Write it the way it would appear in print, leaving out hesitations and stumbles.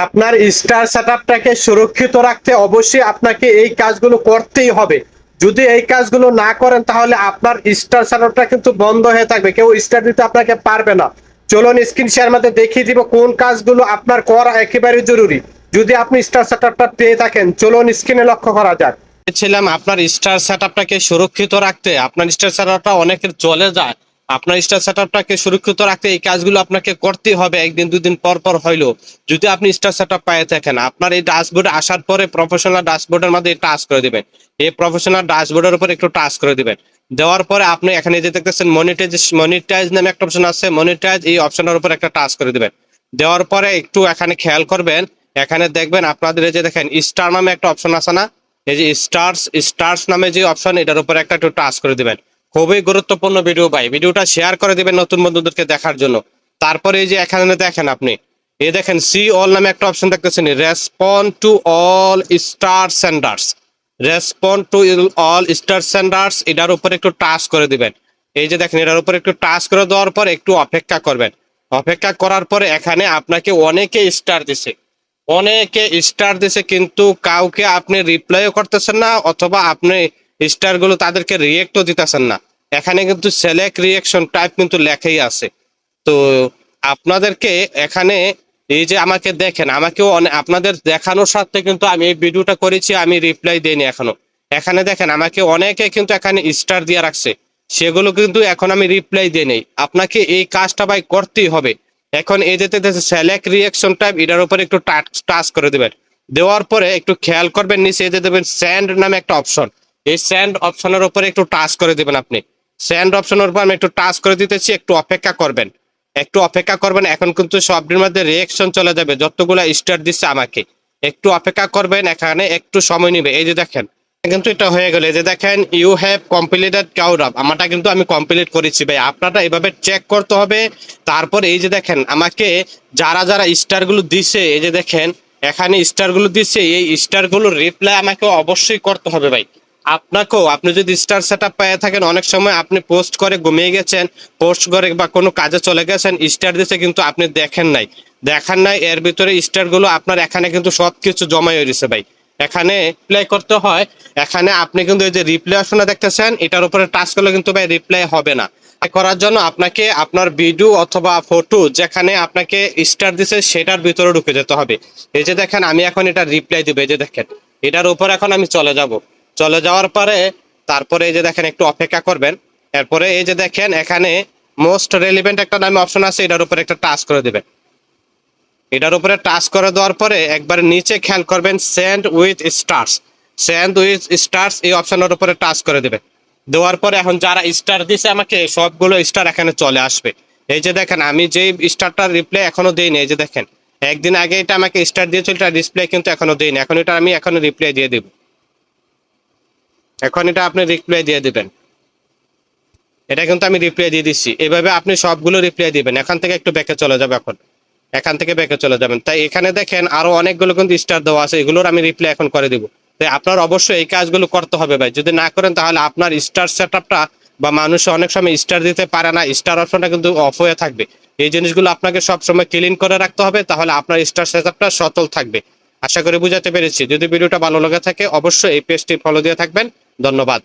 আপনার স্টার সেটআপটাকে সুরক্ষিত রাখতে অবশ্যই আপনাকে এই কাজগুলো করতেই হবে। যদি এই কাজগুলো না করেন তাহলে আপনার স্টার সেটআপটা কিন্তু বন্ধ হয়ে থাকবে, কেউ স্টার দিতে আপনাকে পারবে না। চলুন স্ক্রিন শেয়ার মধ্যে দেখিয়ে দিব কোন কাজগুলো আপনার করা একেবারে জরুরি যদি আপনি স্টার সেটআপটা পেয়ে থাকেন। চলুন স্ক্রিনে লক্ষ্য করা যাক। ছিলাম আপনার স্টার সেটআপটাকে সুরক্ষিত রাখতে, আপনার স্টার সেটআপটা অনেকের চলে যায়। আপনার স্টার সেটআপটাকে সুরক্ষিত রাখতে এই কাজগুলো আপনাকে করতেই হবে, একদিন দুদিন পর পর হইলো। যদি আপনি স্টার সেটআপ পেয়ে থাকেন, আপনার এই ড্যাশবোর্ডে আসার পরে প্রফেশনাল ড্যাশবোর্ডের মধ্যে টাচ করে দিবেন। এই প্রফেশনাল ড্যাশবোর্ডের উপর একটু টাচ করে দিবেন। দেওয়ার পরে আপনি এখানে যে দেখতেছেন মনিটাইজ নামে একটা অপশন আছে, মনিটাইজ এই অপশনের উপর একটা টাচ করে দিবেন। দেওয়ার পরে একটু এখানে খেয়াল করবেন, এখানে দেখবেন আপনাদের এই যে দেখেন স্টার নামে একটা অপশন আছে না, এই যে স্টার্স নামে যে অপশন, এটার উপর একটা একটু টাচ করে দিবেন। খুবই গুরুত্বপূর্ণ ভিডিও ভাই, ভিডিওটা শেয়ার করে দিবেন নতুন বন্ধুদেরকে দেখার জন্য। তারপরে এই যে এখানে দেখেন আপনি এই দেখেন সি অল নামে একটা অপশন দেখতেছেন, respond to all star senders. Respond to all star senders এটার উপর একটু টাচ করে দিবেন। এই যে দেখেন এটার উপর একটু টাচ করে দেওয়ার পর একটু অপেক্ষা করবেন। অপেক্ষা করার পরে এখানে আপনাকে অনেকে স্টার দিছে, অনেকে স্টার দিছে, কিন্তু কাউকে আপনি রিপ্লাইও করতেছেন না, অথবা আপনি স্টার গুলো তাদেরকে রিয়েক্টও দিতেছেন না। এখানে কিন্তু সিলেক্ট রিয়েকশন টাইপ কিন্তু লেখাই আছে। তো আপনাদেরকে এখানে এই যে আমাকে দেখেন, আমাকেও আপনাদের দেখানোর সাথে কিন্তু আমি এই ভিডিওটা করেছি, আমি রিপ্লাই দেইনি এখনো। এখানে দেখেন আমাকে অনেকে কিন্তু এখানে স্টার দিয়ে রাখছে, সেগুলো কিন্তু এখন আমি রিপ্লাই দিই নেই। আপনাকে এই কাজটা ভাই করতেই হবে। এখন এই যেতে সিলেক্ট রিয়েকশন টাইপ এটার উপর একটু টাচ করে দিবেন। দেওয়ার পরে একটু খেয়াল করবেন নিচে এই যে দেবেন স্যান্ড নামে একটা অপশন, এই স্যান্ড অপশনের উপরে একটু টাচ করে দিবেন। আপনি স্যান্ড অপশনের উপর আমি একটু টাচ করে দিতেছি, একটু অপেক্ষা করবেন, একটু অপেক্ষা করবেন। এখন কিন্তু সবটির মধ্যে রিয়েকশন চলে যাবে, যতগুলো স্টার দিচ্ছে আমাকে। একটু অপেক্ষা করবেন, এখানে একটু সময় নেবে। এই যে দেখেন কিন্তু এটা হয়ে গেল, এই যে দেখেন you have completed coward up, আমারটা কিন্তু আমি কমপ্লিট করেছি ভাই। আপনারা এইভাবে চেক করতে হবে। তারপর এই যে দেখেন আমাকে যারা যারা স্টার গুলো দিছে, এই যে দেখেন এখানে স্টার গুলো দিচ্ছে, এই স্টার গুলোর রিপ্লাই আমাকে অবশ্যই করতে হবে ভাই। আপনাকেও, আপনি যদি স্টার সেটআপ পেয়ে থাকেন, অনেক সময় আপনি পোস্ট করে ঘুমিয়ে গেছেন, পোস্ট করে বা কোনো কাজে চলে গেছেন, স্টার দিচ্ছে কিন্তু আপনি দেখেন নাই এর ভিতরে স্টার গুলো আপনার এখানে কিন্তু সবকিছু জমা হয়ে গেছে ভাই। এখানে রিপ্লাই করতে হয়। এখানে আপনি কিন্তু এই যে রিপ্লাই অপশনটা দেখতেছেন, এটার উপরে টাচ করলে কিন্তু ভাই রিপ্লাই হবে না। করার জন্য আপনাকে আপনার ভিডিও অথবা ফটো যেখানে আপনাকে স্টার দিছে সেটার ভিতরে ঢুকে যেতে হবে। এই যে দেখেন আমি এখন এটা রিপ্লাই দিব, এই যে দেখেন এটার উপর এখন আমি চলে যাব। চলে যাওয়ার পরে তারপরে এই যে দেখেন একটু অপেক্ষা করবেন। এরপরে এই যে দেখেন এখানে মোস্ট রেলিভেন্ট একটা নামে অপশন আছে, এটার উপরে একটা টাচ করে দিবেন। এটার উপরে টাচ করে দেওয়ার পরে একবার নিচে খেয়াল করবেন send with stars, send with stars এই অপশনের উপরে টাচ করে দেবেন। দেওয়ার পরে এখন যারা স্টার দিছে আমাকে সবগুলো স্টার এখানে চলে আসবে। এই যে দেখেন আমি যেই স্টারটার রিপ্লাই এখনো দেইনি, এই যে দেখেন একদিন আগে এটা আমাকে স্টার দিয়েছিল, এটা ডিসপ্লে কিন্তু এখনো দেইনি। এখন এটা আমি এখনো রিপ্লাই দিয়ে দেব। এখন এটা আপনি রিপ্লাই দিয়ে দিবেন। এটা কিন্তু আমি রিপ্লাই দিয়ে দিচ্ছি। এভাবে আপনি সবগুলো রিপ্লাই দিবেন। এখান থেকে একটু ব্যাকে চলে যাবে, এখন এখান থেকে ব্যাকে চলে যাবেন। তাই এখানে দেখেন আরো অনেকগুলো কিন্তু স্টার দেওয়া আছে, এগুলোর আমি রিপ্লাই এখন করে দিব। তাই আপনার অবশ্যই এই কাজগুলো করতে হবে ভাই। যদি না করেন তাহলে আপনার স্টার সেটআপটা বা মানুষ অনেক সময় স্টার দিতে পারে না, স্টার অপশনটা কিন্তু অফ হয়ে থাকবে। এই জিনিসগুলো আপনাকে সবসময় ক্লিন করে রাখতে হবে, তাহলে আপনার স্টার সেটআপটা সচল থাকবে। আশা করি বুঝাতে পেরেছি। যদি ভিডিওটা ভালো লাগে থাকে অবশ্যই এই পেজটি ফলো দিয়ে থাকবেন। ধন্যবাদ।